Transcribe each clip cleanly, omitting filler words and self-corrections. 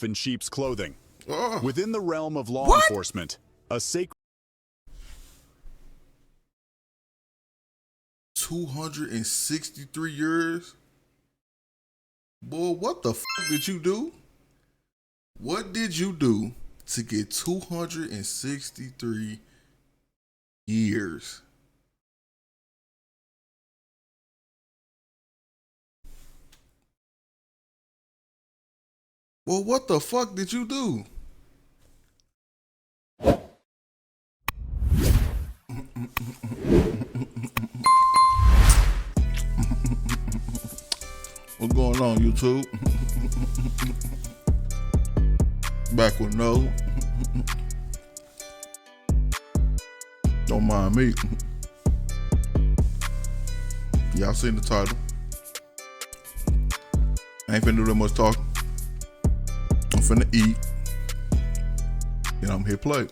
in sheep's clothing. Oh. Within the realm of law enforcement, a sacred 263 years? Boy, what the fuck did you do? What did you do to get 263 years? Well, what the fuck did you do? What's going on, YouTube? Back with no. Don't mind me. Y'all seen the title. I ain't finna do that much talking. I'm finna eat. And I'm here to play.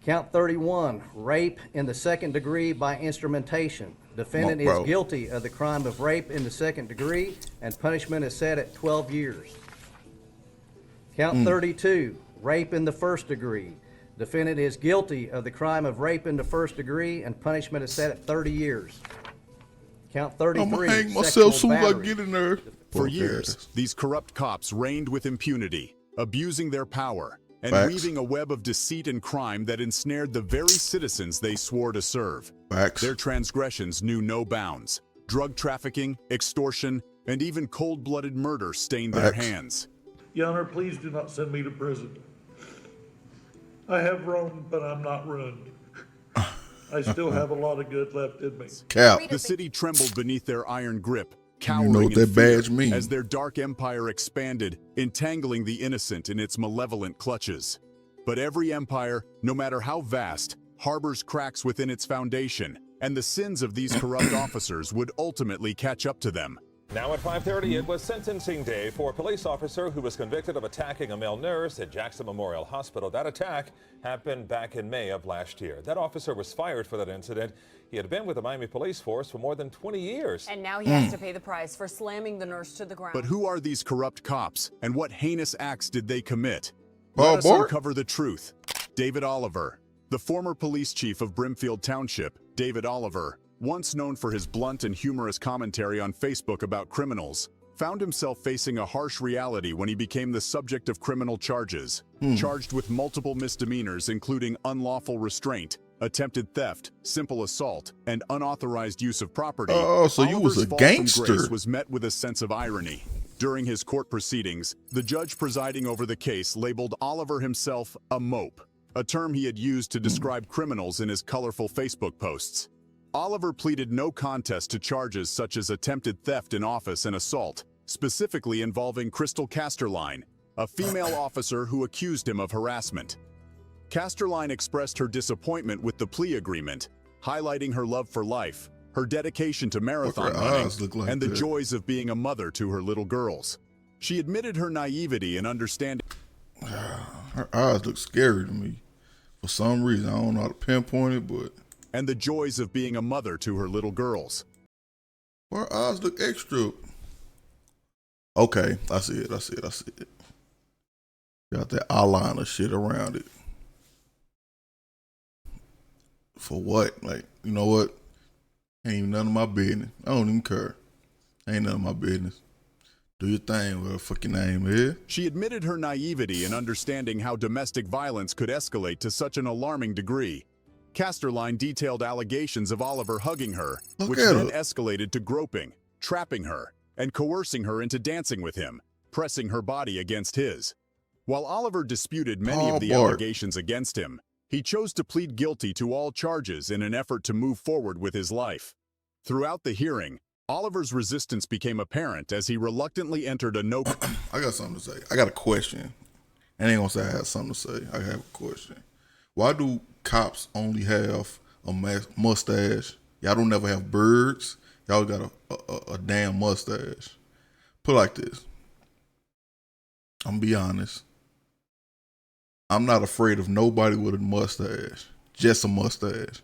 Count 31, rape in the second degree by instrumentation. Defendant is guilty of the crime of rape in the second degree, and punishment is set at 12 years. Count 32, rape in the first degree. Defendant is guilty of the crime of rape in the first degree, and punishment is set at 30 years. Count 33, I'm gonna hang myself sexual soon as I battery. get in there. For years, these corrupt cops reigned with impunity, abusing their power and Facts. weaving a web of deceit and crime that ensnared the very citizens they swore to serve. Facts. Their transgressions knew no bounds. Drug trafficking, extortion, and even cold-blooded murder stained their Facts. hands. Your Honor, please do not send me to prison. I have roamed, but I'm not ruined. I still have a lot of good left in me. Cap. The city trembled beneath their iron grip, You cowering know what in that fear badge means. as their dark empire expanded, entangling the innocent in its malevolent clutches. But every empire, no matter how vast, harbors cracks within its foundation, and the sins of these corrupt officers would ultimately catch up to them. Now at 5:30, it was sentencing day for a police officer who was convicted of attacking a male nurse at Jackson Memorial Hospital. That attack happened back in May of last year. That officer was fired for that incident. He had been with the Miami police force for more than 20 years. And now he has to pay the price for slamming the nurse to the ground. But who are these corrupt cops, and what heinous acts did they commit? Oh, Let us boy. uncover the truth. David Oliver, the former police chief of Brimfield Township, David Oliver, once known for his blunt and humorous commentary on Facebook about criminals, found himself facing a harsh reality when he became the subject of criminal charges, charged with multiple misdemeanors including unlawful restraint, attempted theft, simple assault, and unauthorized use of property. Oh, so you was Oliver's a fall from gangster. grace was met with a sense of irony. During his court proceedings, the judge presiding over the case labeled Oliver himself a mope, a term he had used to describe criminals in his colorful Facebook posts. Oliver pleaded no contest to charges such as attempted theft in office and assault, specifically involving Crystal Casterline, a female officer who accused him of harassment. Casterline expressed her disappointment with the plea agreement, highlighting her love for life, her dedication to marathon What her running, eyes look like and the that? joys of being a mother to her little girls. She admitted her naivety and understanding. Her eyes look scary to me. For some reason, I don't know how to pinpoint it, but And the joys of being a mother to her little girls. her eyes look extra. Okay, I see it. I see it. I see it. Got that eyeliner shit around it. For what? Like, you know what? Ain't even none of my business. I don't even care. Ain't none of my business. Do your thing, whatever the fuck your name is. She admitted her naivety in understanding how domestic violence could escalate to such an alarming degree. Casterline detailed allegations of Oliver hugging her, Look which at then her. escalated to groping, trapping her, and coercing her into dancing with him, pressing her body against his. While Oliver disputed many Oh, of the Bart. allegations against him, he chose to plead guilty to all charges in an effort to move forward with his life. Throughout the hearing, Oliver's resistance became apparent as he reluctantly entered a no I got something to say. I got a question. I ain't gonna say I have something to say. I have a question. Why do cops only have a mustache? Y'all don't never have birds. Y'all got a damn mustache. Put it like this. I'm gonna be honest. I'm not afraid of nobody with a mustache. Just a mustache.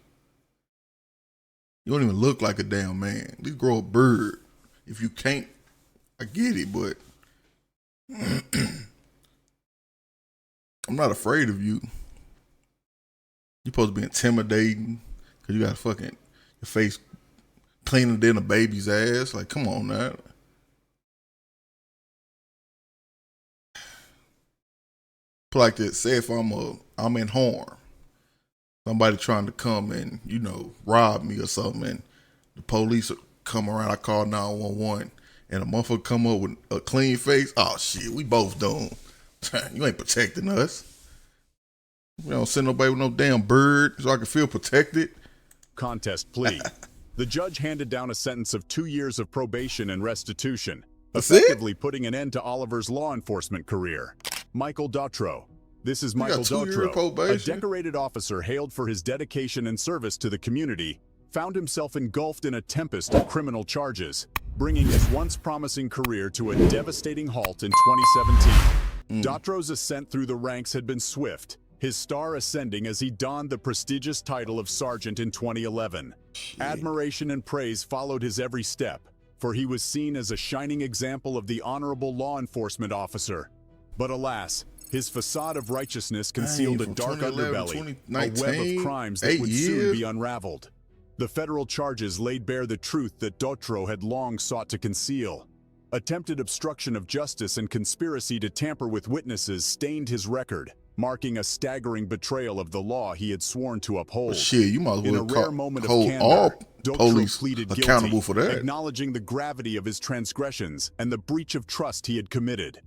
You don't even look like a damn man. At least grow a beard. If you can't, I get it, but I'm not afraid of you. You supposed to be intimidating because you got fucking your face cleaner than a baby's ass. Like, come on now. Put like this. Say if I'm in harm, somebody trying to come and rob me or something, and the police come around. I call 911, and a motherfucker come up with a clean face. Oh shit, we both doomed. You ain't protecting us. We don't send nobody with no damn bird so I can feel protected. Contest plea. The judge handed down a sentence of 2 years of probation and restitution, That's effectively putting an end to Oliver's law enforcement career. Michael Dautreau. This is Michael 2 years Dautreau, a probation? decorated officer hailed for his dedication and service to the community, found himself engulfed in a tempest of criminal charges, bringing his once promising career to a devastating halt in 2017. Dautreau's ascent through the ranks had been swift, his star ascending as he donned the prestigious title of sergeant in 2011. Admiration and praise followed his every step, for he was seen as a shining example of the honorable law enforcement officer. But alas, his facade of righteousness concealed a from dark 2011 underbelly, a web of crimes that 8 would soon years? be unraveled. The federal charges laid bare the truth that Dautreau had long sought to conceal. Attempted obstruction of justice and conspiracy to tamper with witnesses stained his record, marking a staggering betrayal of the law he had sworn to uphold. Shit, you might as In a well rare moment of hold all candor, Dautreau police pleaded accountable guilty, for that. acknowledging the gravity of his transgressions and the breach of trust he had committed.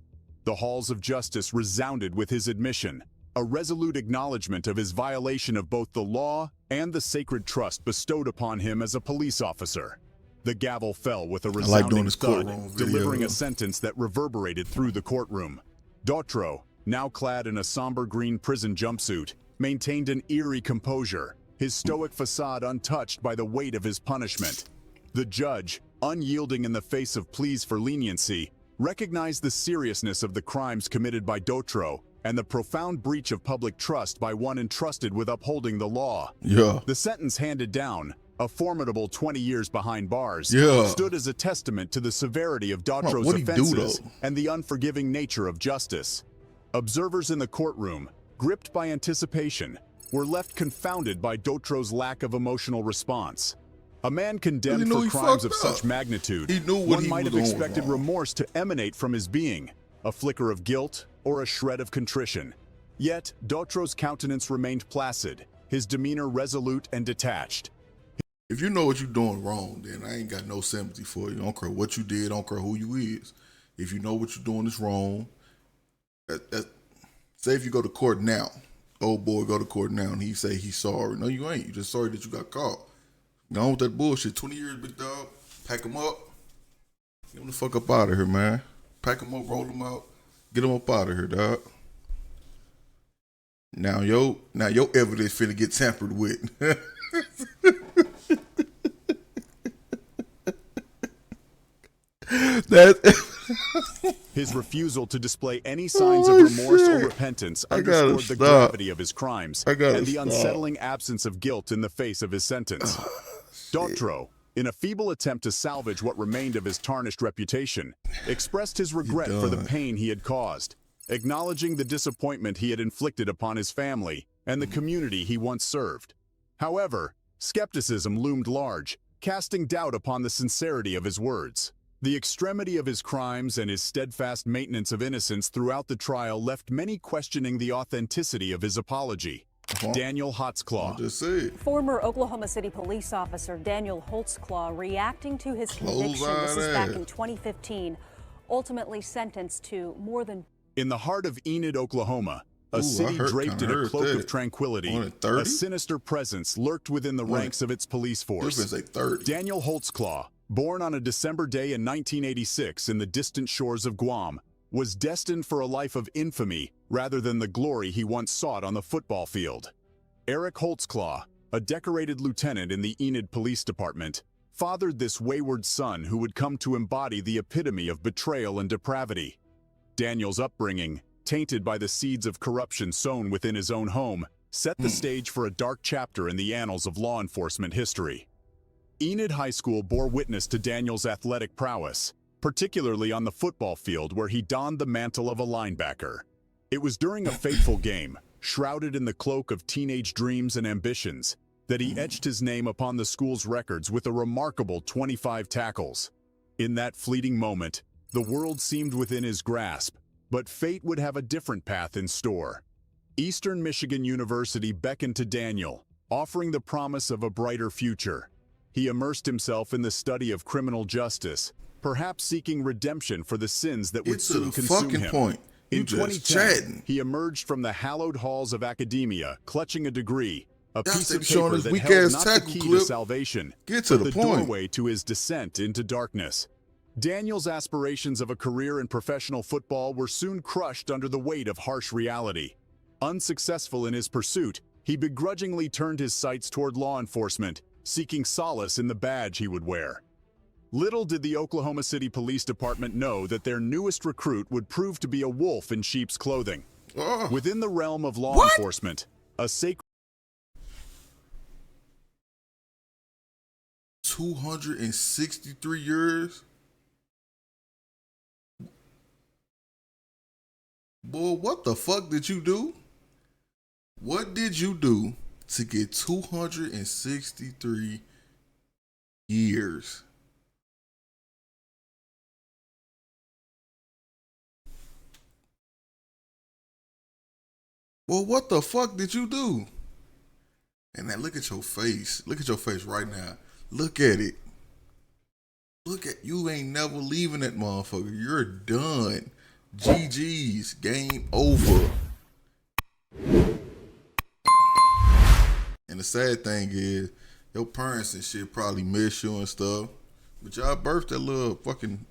The halls of justice resounded with his admission, a resolute acknowledgement of his violation of both the law and the sacred trust bestowed upon him as a police officer. The gavel fell with a doing resounding this thud, courtroom video. delivering a sentence that reverberated through the courtroom. Dautreau, now clad in a somber green prison jumpsuit, maintained an eerie composure, his stoic facade untouched by the weight of his punishment. The judge, unyielding in the face of pleas for leniency, recognized the seriousness of the crimes committed by Dautreau and the profound breach of public trust by one entrusted with upholding the law. Yeah. The sentence handed down, a formidable 20 years behind bars, Yeah. stood as a testament to the severity of Dautreau's what'd he do, offenses though? and the unforgiving nature of justice. Observers in the courtroom, gripped by anticipation, were left confounded by Dautreau's lack of emotional response. A man condemned knew for he crimes of fucked such up. magnitude, He knew what one he might was have doing expected wrong. remorse to emanate from his being, a flicker of guilt or a shred of contrition. Yet, Dautreau's countenance remained placid, his demeanor resolute and detached. If you know what you're doing wrong, then I ain't got no sympathy for you. I don't care what you did. I don't care who you is. If you know what you're doing is wrong, say if you go to court now, old boy go to court now and he say he's sorry. No, you ain't. You just sorry that you got caught. Gone with that bullshit. 20 years, big dog. Pack him up. Get him the fuck up out of here, man. Pack him up, roll him out. Get him up out of here, dog. Now your evidence finna get tampered with. His refusal to display any signs of remorse or shit. repentance I gotta underscored the stop. gravity of his crimes I gotta and the stop. unsettling absence of guilt in the face of his sentence. Dautreau, in a feeble attempt to salvage what remained of his tarnished reputation, expressed his regret for the pain he had caused, acknowledging the disappointment he had inflicted upon his family and the community he once served. However, skepticism loomed large, casting doubt upon the sincerity of his words. The extremity of his crimes and his steadfast maintenance of innocence throughout the trial left many questioning the authenticity of his apology. Daniel Holtzclaw. Just say it. Former Oklahoma City police officer Daniel Holtzclaw reacting to his Close conviction. This is back eye. in 2015, ultimately sentenced to more than In the heart of Enid, Oklahoma, a Ooh, I city draped in kinda a heard cloak that. of tranquility, Only 30? a sinister presence lurked within the ranks of its police You force. finna say 30. Daniel Holtzclaw, born on a December day in 1986 in the distant shores of Guam, was destined for a life of infamy rather than the glory he once sought on the football field. Eric Holtzclaw, a decorated lieutenant in the Enid Police Department, fathered this wayward son who would come to embody the epitome of betrayal and depravity. Daniel's upbringing, tainted by the seeds of corruption sown within his own home, set the stage for a dark chapter in the annals of law enforcement history. Enid High School bore witness to Daniel's athletic prowess, particularly on the football field where he donned the mantle of a linebacker. It was during a fateful game, shrouded in the cloak of teenage dreams and ambitions, that he etched his name upon the school's records with a remarkable 25 tackles. In that fleeting moment, the world seemed within his grasp, but fate would have a different path in store. Eastern Michigan University beckoned to Daniel, offering the promise of a brighter future. He immersed himself in the study of criminal justice, perhaps seeking redemption for the sins that would soon consume him. In 2010, he emerged from the hallowed halls of academia, clutching a degree, a piece of paper that held not the key to salvation, but the doorway to his descent into darkness. Daniel's aspirations of a career in professional football were soon crushed under the weight of harsh reality. Unsuccessful in his pursuit, he begrudgingly turned his sights toward law enforcement, seeking solace in the badge he would wear. Little did the Oklahoma City Police Department know that their newest recruit would prove to be a wolf in sheep's clothing. Within the realm of law enforcement, a sacred 263 years? Boy, what the fuck did you do? What did you do to get 263 years? Well, what the fuck did you do? And now look at your face. Look at your face right now. Look at it. Look at you. Ain't never leaving that motherfucker. You're done. GG's. Game over. And the sad thing is, your parents and shit probably miss you and stuff. But y'all birthed that little fucking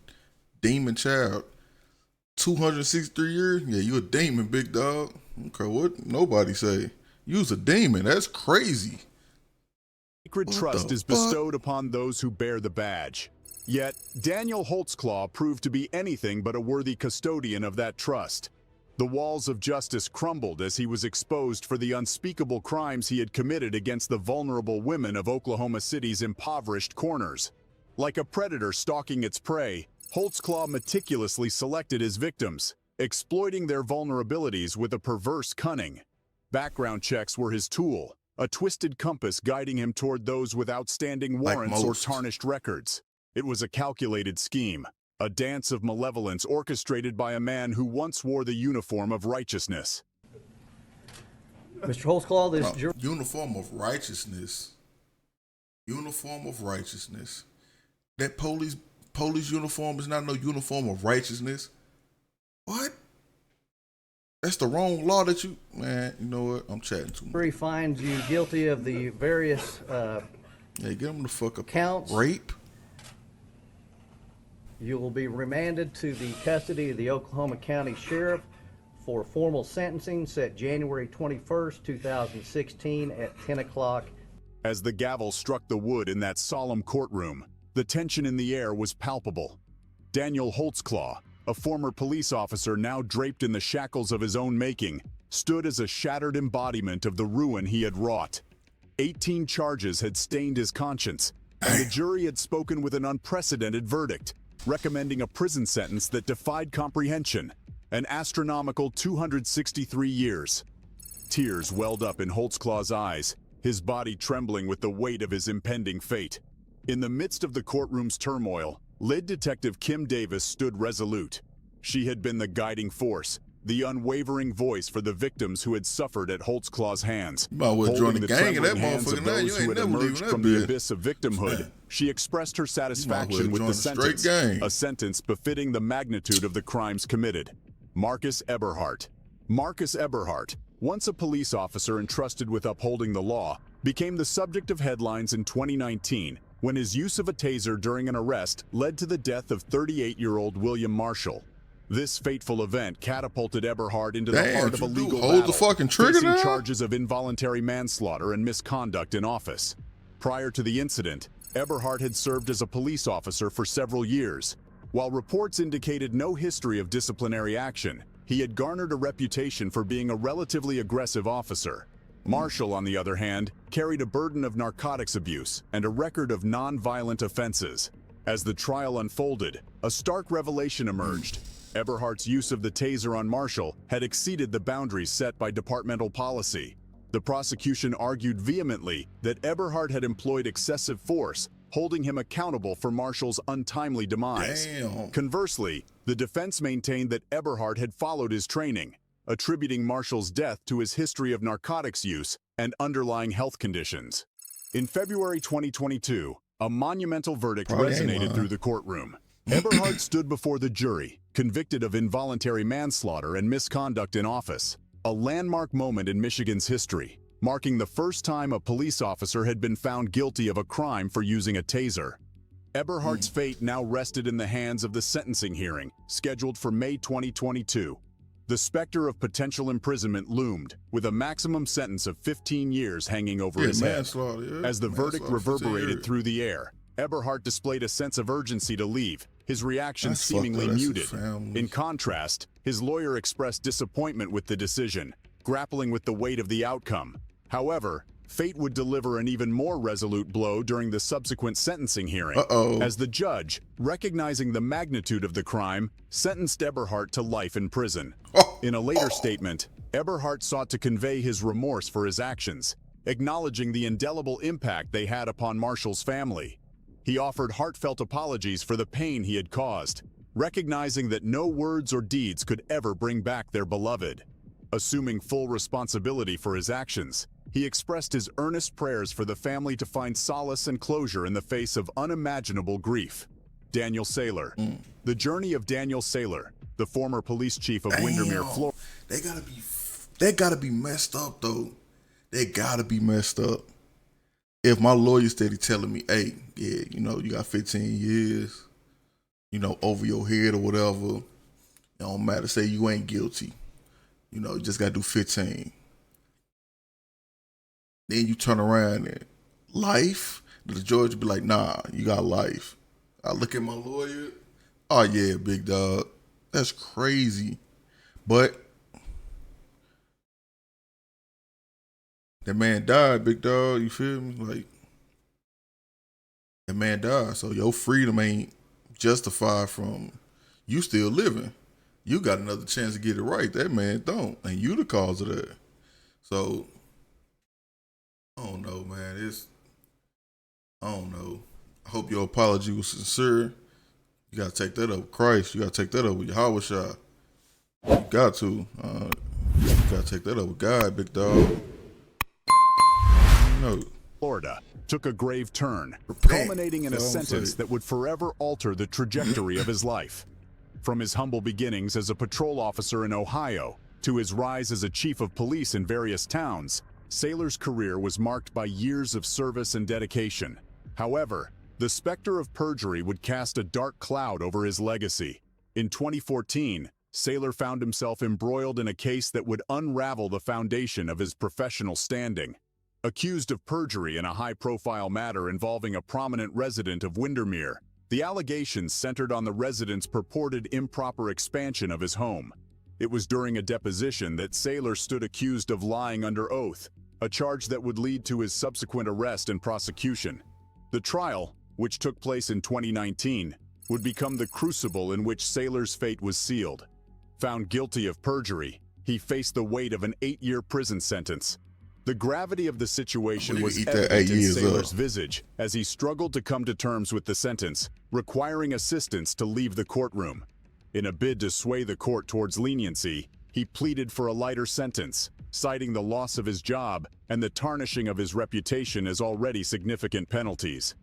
demon child. 263 years? Yeah, you a demon, big dog. Okay, what nobody say. You's a demon. That's crazy. Sacred trust is bestowed upon those who bear the badge. Yet, Daniel Holtzclaw proved to be anything but a worthy custodian of that trust. The walls of justice crumbled as he was exposed for the unspeakable crimes he had committed against the vulnerable women of Oklahoma City's impoverished corners. Like a predator stalking its prey, Holtzclaw meticulously selected his victims, exploiting their vulnerabilities with a perverse cunning. Background checks were his tool, a twisted compass guiding him toward those with outstanding warrants or tarnished records. It was a calculated scheme, a dance of malevolence orchestrated by a man who once wore the uniform of righteousness. Mr. Holtzclaw, this jury... Uniform of righteousness. Uniform of righteousness. That police uniform is not no uniform of righteousness. What? That's the wrong law that you... Man, you know what? I'm chatting too much. Jury finds you guilty of the various hey, get him the fuck up. counts. Rape. You will be remanded to the custody of the Oklahoma County Sheriff for formal sentencing set January 21st, 2016 at 10 o'clock. As the gavel struck the wood in that solemn courtroom, the tension in the air was palpable. Daniel Holtzclaw, a former police officer now draped in the shackles of his own making, stood as a shattered embodiment of the ruin he had wrought. 18 charges had stained his conscience, and the jury had spoken with an unprecedented verdict, recommending a prison sentence that defied comprehension, an astronomical 263 years. Tears welled up in Holtzclaw's eyes, his body trembling with the weight of his impending fate. In the midst of the courtroom's turmoil, lead detective Kim Davis stood resolute. She had been the guiding force, the unwavering voice for the victims who had suffered at Holtzclaw's hands. Holding the trembling hands of those who had emerged from the abyss of victimhood, she expressed her satisfaction with the sentence, a sentence befitting the magnitude of the crimes committed. Marcus Eberhardt. Marcus Eberhardt, once a police officer entrusted with upholding the law, became the subject of headlines in 2019 when his use of a taser during an arrest led to the death of 38-year-old William Marshall. This fateful event catapulted Eberhardt into the heart of a legal battle, facing charges of involuntary manslaughter and misconduct in office. Prior to the incident, Eberhardt had served as a police officer for several years. While reports indicated no history of disciplinary action, he had garnered a reputation for being a relatively aggressive officer. Marshall, on the other hand, carried a burden of narcotics abuse and a record of non-violent offenses. As the trial unfolded, a stark revelation emerged. Eberhardt's use of the taser on Marshall had exceeded the boundaries set by departmental policy. The prosecution argued vehemently that Eberhardt had employed excessive force, holding him accountable for Marshall's untimely demise. Damn. Conversely, the defense maintained that Eberhardt had followed his training, attributing Marshall's death to his history of narcotics use and underlying health conditions. In February 2022, a monumental verdict resonated through the courtroom. Eberhardt stood before the jury, convicted of involuntary manslaughter and misconduct in office, a landmark moment in Michigan's history, marking the first time a police officer had been found guilty of a crime for using a taser. Eberhardt's fate now rested in the hands of the sentencing hearing, scheduled for May 2022. The specter of potential imprisonment loomed, with a maximum sentence of 15 years hanging over his head. As the verdict reverberated through the air, Eberhardt displayed a sense of urgency to leave, his reaction seemingly muted. In contrast, his lawyer expressed disappointment with the decision, grappling with the weight of the outcome. However, fate would deliver an even more resolute blow during the subsequent sentencing hearing, as the judge, recognizing the magnitude of the crime, sentenced Eberhardt to life in prison. In a later statement, Eberhardt sought to convey his remorse for his actions, acknowledging the indelible impact they had upon Marshall's family. He offered heartfelt apologies for the pain he had caused, recognizing that no words or deeds could ever bring back their beloved. Assuming full responsibility for his actions, he expressed his earnest prayers for the family to find solace and closure in the face of unimaginable grief. Daniel Saylor. The journey of Daniel Saylor, the former police chief of Windermere, Florida. They gotta be messed up though. They gotta be messed up. If my lawyer steady telling me, hey, yeah, you know, you got 15 years, you know, over your head or whatever, it don't matter, say you ain't guilty. You know, you just gotta do 15. Then you turn around and life, the judge would be like, nah, you got life. I look at my lawyer, oh yeah, big dog, that's crazy. But that man died, big dog, you feel me? Like, that man died, so your freedom ain't justified from you still living. You got another chance to get it right. That man don't, and you the cause of that. So, I don't know, man. I don't know. I hope your apology was sincere. You gotta take that up with Christ. You gotta take that up with Yahweh Shai. You got to. You gotta take that up with God, big dog. No. Florida took a grave turn, culminating in a sentence that would forever alter the trajectory of his life. From his humble beginnings as a patrol officer in Ohio to his rise as a chief of police in various towns, Saylor's career was marked by years of service and dedication. However, the specter of perjury would cast a dark cloud over his legacy. In 2014, Saylor found himself embroiled in a case that would unravel the foundation of his professional standing. Accused of perjury in a high-profile matter involving a prominent resident of Windermere, the allegations centered on the resident's purported improper expansion of his home. It was during a deposition that Saylor stood accused of lying under oath, a charge that would lead to his subsequent arrest and prosecution. The trial, which took place in 2019, would become the crucible in which Saylor's fate was sealed. Found guilty of perjury, he faced the weight of an 8-year prison sentence. The gravity of the situation was evident in Saylor's visage as he struggled to come to terms with the sentence, requiring assistance to leave the courtroom. In a bid to sway the court towards leniency, he pleaded for a lighter sentence, citing the loss of his job and the tarnishing of his reputation as already significant penalties.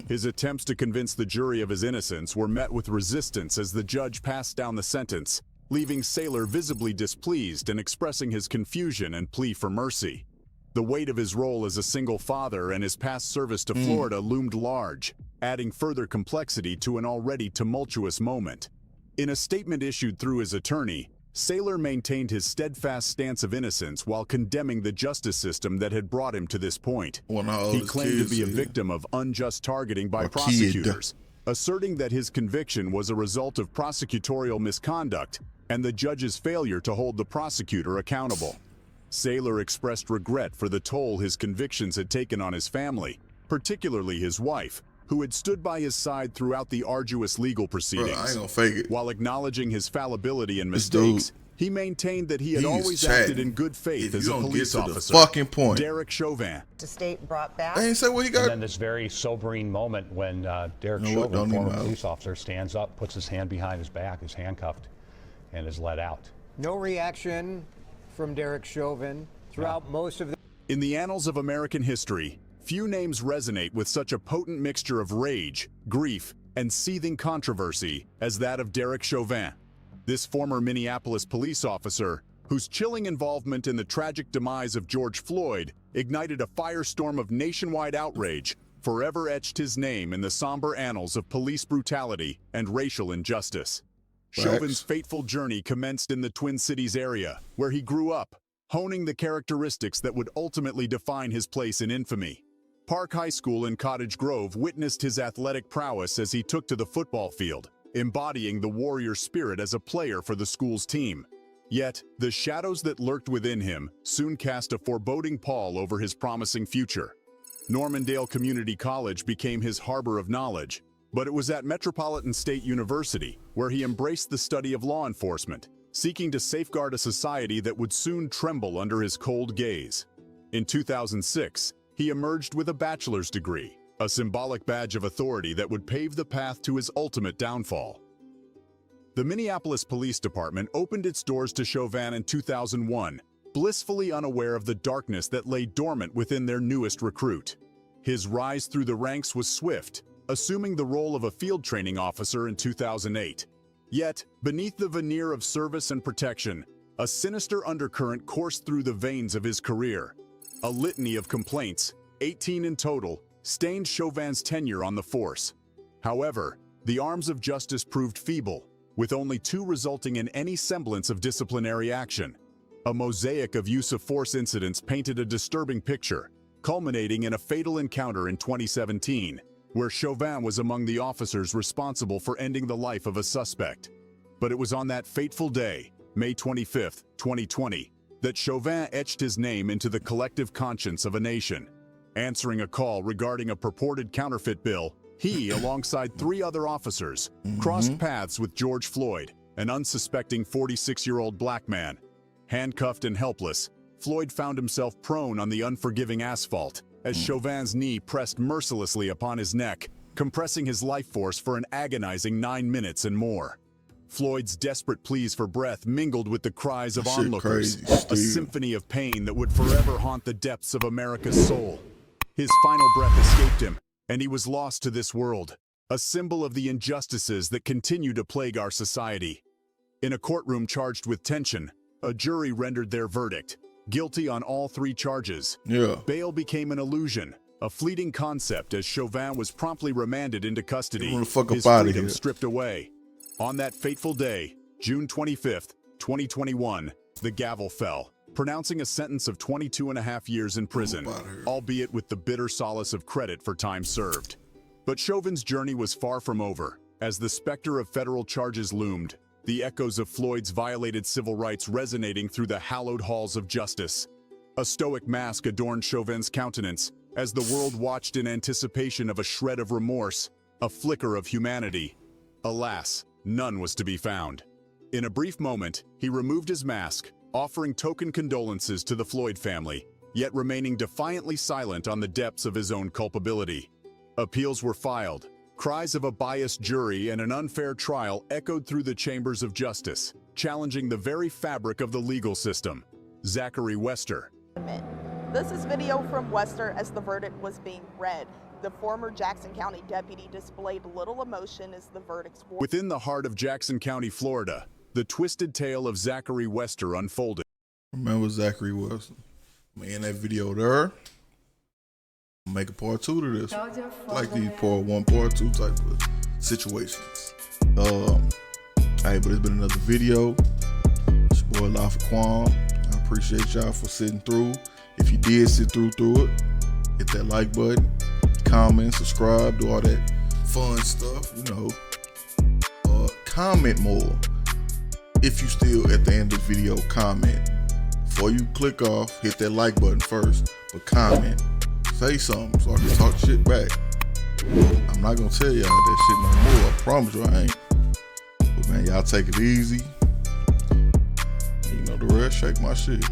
His attempts to convince the jury of his innocence were met with resistance as the judge passed down the sentence, leaving Saylor visibly displeased and expressing his confusion and plea for mercy. The weight of his role as a single father and his past service to Florida loomed large, adding further complexity to an already tumultuous moment. In a statement issued through his attorney, Saylor maintained his steadfast stance of innocence while condemning the justice system that had brought him to this point. He claimed to be a victim of unjust targeting by prosecutors, asserting that his conviction was a result of prosecutorial misconduct and the judge's failure to hold the prosecutor accountable. Saylor expressed regret for the toll his convictions had taken on his family, particularly his wife, who had stood by his side throughout the arduous legal proceedings. Bro, I ain't gonna fake it. While acknowledging his fallibility and This mistakes, dude, he maintained that he had always chatting. acted in good faith If as you a don't police get to the officer. fucking point. Derek Chauvin. The state brought back. They ain't say what he got. And then this very sobering moment when Derek You know what? Chauvin, Don't even former matter. police officer, stands up, puts his hand behind his back, is handcuffed, and is let out. No reaction from Derek Chauvin throughout most of the... In the annals of American history, few names resonate with such a potent mixture of rage, grief, and seething controversy as that of Derek Chauvin. This former Minneapolis police officer, whose chilling involvement in the tragic demise of George Floyd ignited a firestorm of nationwide outrage, forever etched his name in the somber annals of police brutality and racial injustice. Chauvin's fateful journey commenced in the Twin Cities area, where he grew up, honing the characteristics that would ultimately define his place in infamy. Park High School in Cottage Grove witnessed his athletic prowess as he took to the football field, embodying the warrior spirit as a player for the school's team. Yet, the shadows that lurked within him soon cast a foreboding pall over his promising future. Normandale Community College became his harbor of knowledge, but it was at Metropolitan State University where he embraced the study of law enforcement, seeking to safeguard a society that would soon tremble under his cold gaze. In 2006, he emerged with a bachelor's degree, a symbolic badge of authority that would pave the path to his ultimate downfall. The Minneapolis Police Department opened its doors to Chauvin in 2001, blissfully unaware of the darkness that lay dormant within their newest recruit. His rise through the ranks was swift, assuming the role of a field training officer in 2008. Yet, beneath the veneer of service and protection, a sinister undercurrent coursed through the veins of his career. A litany of complaints, 18 in total, stained Chauvin's tenure on the force. However, the arms of justice proved feeble, with only 2 resulting in any semblance of disciplinary action. A mosaic of use of force incidents painted a disturbing picture, culminating in a fatal encounter in 2017, where Chauvin was among the officers responsible for ending the life of a suspect. But it was on that fateful day, May 25, 2020, that Chauvin etched his name into the collective conscience of a nation. Answering a call regarding a purported counterfeit bill, he, alongside 3 other officers, crossed paths with George Floyd, an unsuspecting 46-year-old black man. Handcuffed and helpless, Floyd found himself prone on the unforgiving asphalt as Chauvin's knee pressed mercilessly upon his neck, compressing his life force for an agonizing 9 minutes and more. Floyd's desperate pleas for breath mingled with the cries of onlookers, a symphony of pain that would forever haunt the depths of America's soul. His final breath escaped him, and he was lost to this world, a symbol of the injustices that continue to plague our society. In a courtroom charged with tension, a jury rendered their verdict, guilty on all 3 charges. Bail became an illusion, a fleeting concept as Chauvin was promptly remanded into custody, his freedom stripped away. On that fateful day, June 25, 2021, the gavel fell, pronouncing a sentence of 22.5 years in prison, albeit with the bitter solace of credit for time served. But Chauvin's journey was far from over. As the specter of federal charges loomed, the echoes of Floyd's violated civil rights resonating through the hallowed halls of justice. A stoic mask adorned Chauvin's countenance as the world watched in anticipation of a shred of remorse, a flicker of humanity. Alas, none was to be found. In a brief moment, he removed his mask, offering token condolences to the Floyd family, yet remaining defiantly silent on the depths of his own culpability. Appeals were filed. Cries of a biased jury and an unfair trial echoed through the chambers of justice, challenging the very fabric of the legal system. Zachary Wester. This is video from Wester as the verdict was being read. The former Jackson County deputy displayed little emotion as the verdicts were. Within the heart of Jackson County, Florida, the twisted tale of Zachary Wester unfolded. Remember Zachary Wester? Man, that video there. Make a part 2 to this. I like these part 1, part 2 type of situations. Hey, but it's been another video. It's your boy Lafa Kwam. I appreciate y'all for sitting through. If you did sit through it, hit that like button, comment, subscribe, do all that fun stuff, you know. Comment more. If you still at the end of the video, comment. Before you click off, hit that like button first, but comment. Say something so I can talk shit back. I'm not gonna tell y'all that shit no more. I promise you I ain't. But man, y'all take it easy. You know the rest, shake my shit.